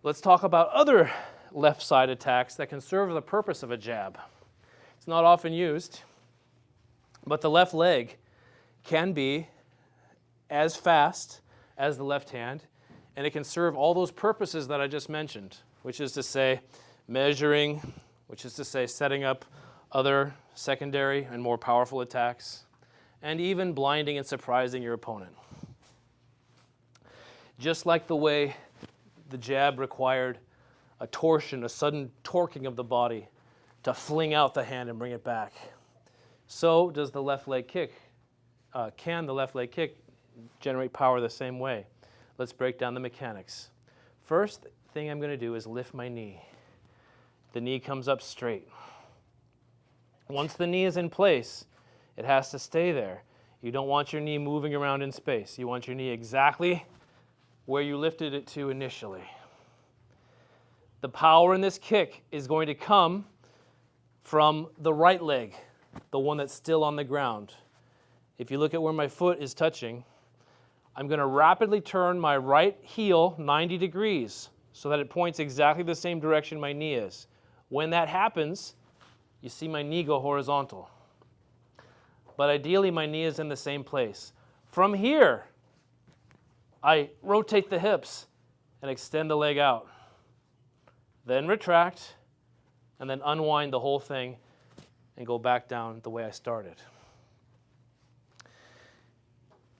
Let's talk about other left side attacks that can serve the purpose of a jab. It's not often used, but the left leg can be as fast as the left hand, and it can serve all those purposes that I just mentioned, which is to say measuring, which is to say setting up other secondary and more powerful attacks, and even blinding and surprising your opponent. Just like the way the jab required a torsion, a sudden torquing of the body to fling out the hand and bring it back, so does the left leg kick. Can the left leg kick generate power the same way? Let's break down the mechanics. First thing I'm going to do is lift my knee. The knee comes up straight. Once the knee is in place, it has to stay there. You don't want your knee moving around in space. You want your knee exactly where you lifted it to initially. The power in this kick is going to come from the right leg, the one that's still on the ground. If you look at where my foot is touching, I'm going to rapidly turn my right heel 90 degrees so that it points exactly the same direction my knee is. When that happens, you see my knee go horizontal. But ideally, my knee is in the same place. From here, I rotate the hips and extend the leg out. Then retract, and then unwind the whole thing and go back down the way I started.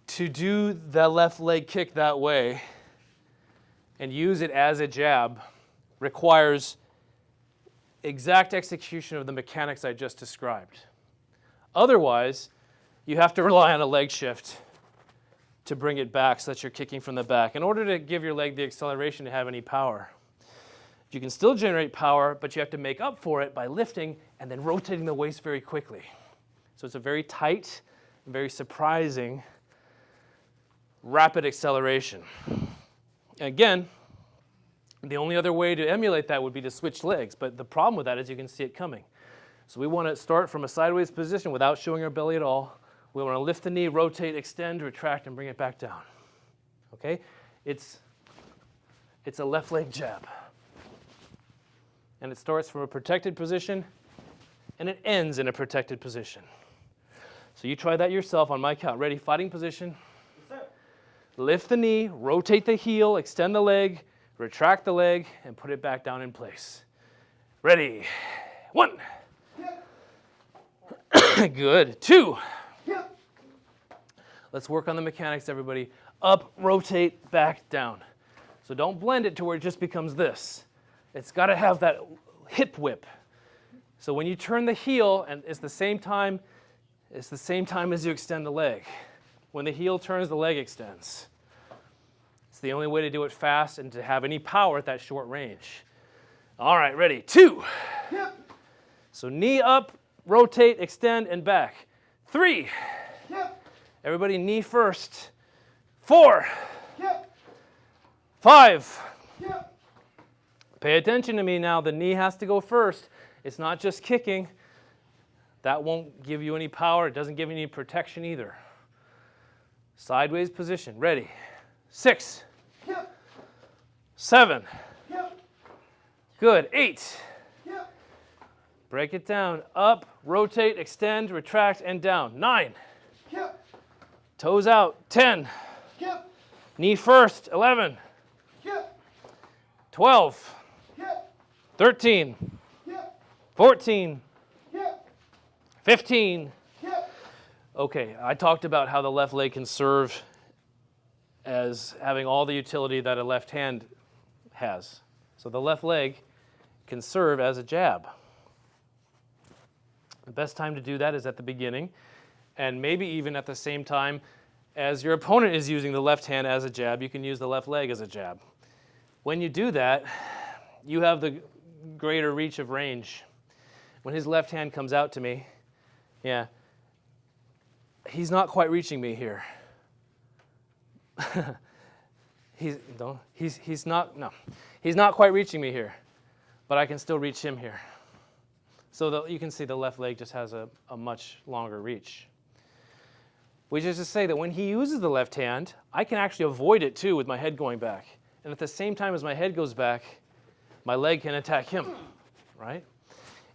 To do the left leg kick that way and use it as a jab requires exact execution of the mechanics I just described. Otherwise, you have to rely on a leg shift to bring it back so that you're kicking from the back in order to give your leg the acceleration to have any power. You can still generate power, but you have to make up for it by lifting and then rotating the waist very quickly. So it's a very tight, very surprising, rapid acceleration. Again, the only other way to emulate that would be to switch legs, but the problem with that is you can see it coming. So we want to start from a sideways position without showing our belly at all. We want to lift the knee, rotate, extend, retract, and bring it back down. Okay? It's a left leg jab. And it starts from a protected position, and it ends in a protected position. So you try that yourself on my count. Ready? Fighting position. Yes, sir. Lift the knee, rotate the heel, extend the leg, retract the leg, and put it back down in place. Ready? 1. Yep. Good. 2. Yep. Let's work on the mechanics, everybody. Up, rotate, back, down. So don't blend it to where it just becomes this. It's got to have that hip whip. So when you turn the heel, and it's the same time as you extend the leg. When the heel turns, the leg extends. It's the only way to do it fast and to have any power at that short range. All right, ready? 2. Yep. So knee up, rotate, extend, and back. 3. Yep. Everybody knee first. 4. Yep. 5. Yep. Pay attention to me now. The knee has to go first. It's not just kicking. That won't give you any power. It doesn't give you any protection either. Sideways position. Ready? 6. Yep. 7. Yep. Good. 8. Yep. Break it down. Up, rotate, extend, retract, and down. 9. Yep. Toes out. 10. Yep. Knee first. 11. Yep. 12. Yep. 13. Yep. 14. Yep. 15. Yep. Okay, I talked about how the left leg can serve as having all the utility that a left hand has. So the left leg can serve as a jab. The best time to do that is at the beginning, and maybe even at the same time as your opponent is using the left hand as a jab, you can use the left leg as a jab. When you do that, you have the greater reach of range. When his left hand comes out to me, yeah, he's not quite reaching me here. He's not quite reaching me here, but I can still reach him here. So you can see the left leg just has a much longer reach. Which is to say that when he uses the left hand, I can actually avoid it too with my head going back. and at the same time as my head goes back, my leg can attack him, right?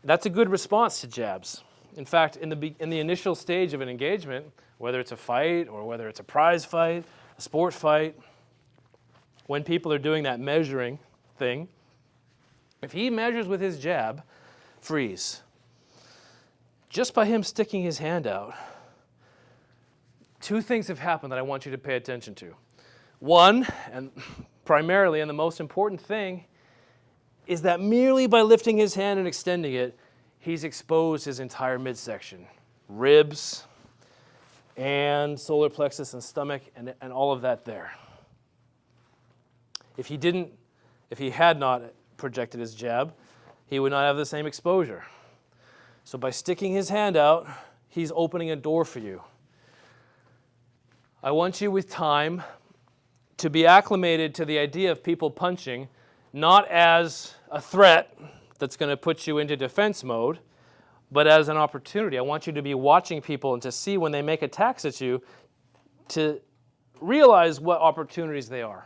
That's a good response to jabs. In fact, in the initial stage of an engagement, whether it's a fight or whether it's a prize fight, a sport fight, when people are doing that measuring thing, if he measures with his jab, freeze. Just by him sticking his hand out, two things have happened that I want you to pay attention to. One, and primarily and the most important thing, is that merely by lifting his hand and extending it, he's exposed his entire midsection, ribs, and solar plexus and stomach, and all of that there. If he had not projected his jab, he would not have the same exposure. So by sticking his hand out, he's opening a door for you. I want you with time to be acclimated to the idea of people punching, not as a threat that's going to put you into defense mode, but as an opportunity. I want you to be watching people and to see when they make attacks at you, to realize what opportunities they are.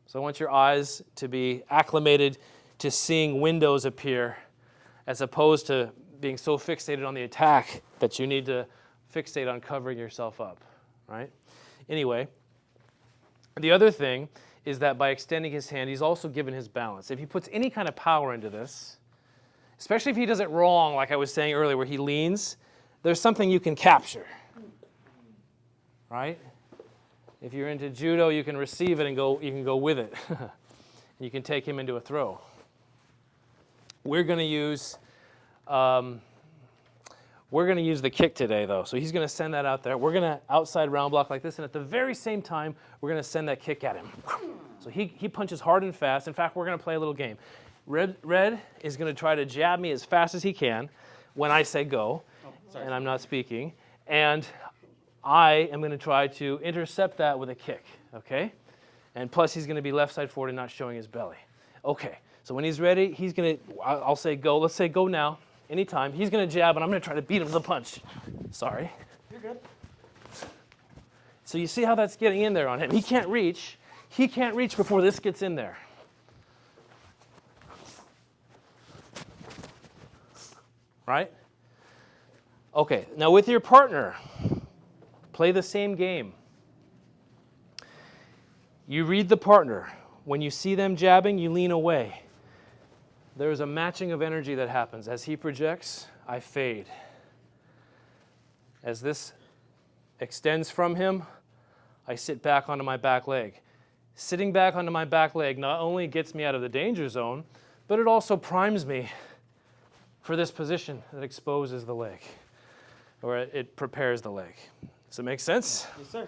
So I want your eyes to be acclimated to seeing windows appear, as opposed to being so fixated on the attack that you need to fixate on covering yourself up, right? Anyway, the other thing is that by extending his hand, he's also given his balance. If he puts any kind of power into this, especially if he does it wrong, like I was saying earlier, where he leans, there's something you can capture, right? If you're into judo, you can receive it and you can go with it. You can take him into a throw. We're going to use the kick today, though. So he's going to send that out there. We're going to outside round block like this, and at the very same time, we're going to send that kick at him. So he punches hard and fast. In fact, we're going to play a little game. Red is going to try to jab me as fast as he can when I say go, and I'm not speaking. And I am going to try to intercept that with a kick, okay? And plus, he's going to be left side forward and not showing his belly. Okay, so when he's ready, he's going to, I'll say go. Let's say go now, anytime. He's going to jab, and I'm going to try to beat him with a punch. Sorry. You're good. So you see how that's getting in there on him. He can't reach. He can't reach before this gets in there. Right? Okay, now with your partner, play the same game. You read the partner. When you see them jabbing, you lean away. There's a matching of energy that happens. As he projects, I fade. As this extends from him, I sit back onto my back leg. Sitting back onto my back leg not only gets me out of the danger zone, but it also primes me for this position that exposes the leg, or it prepares the leg. Does it make sense? Yes, sir.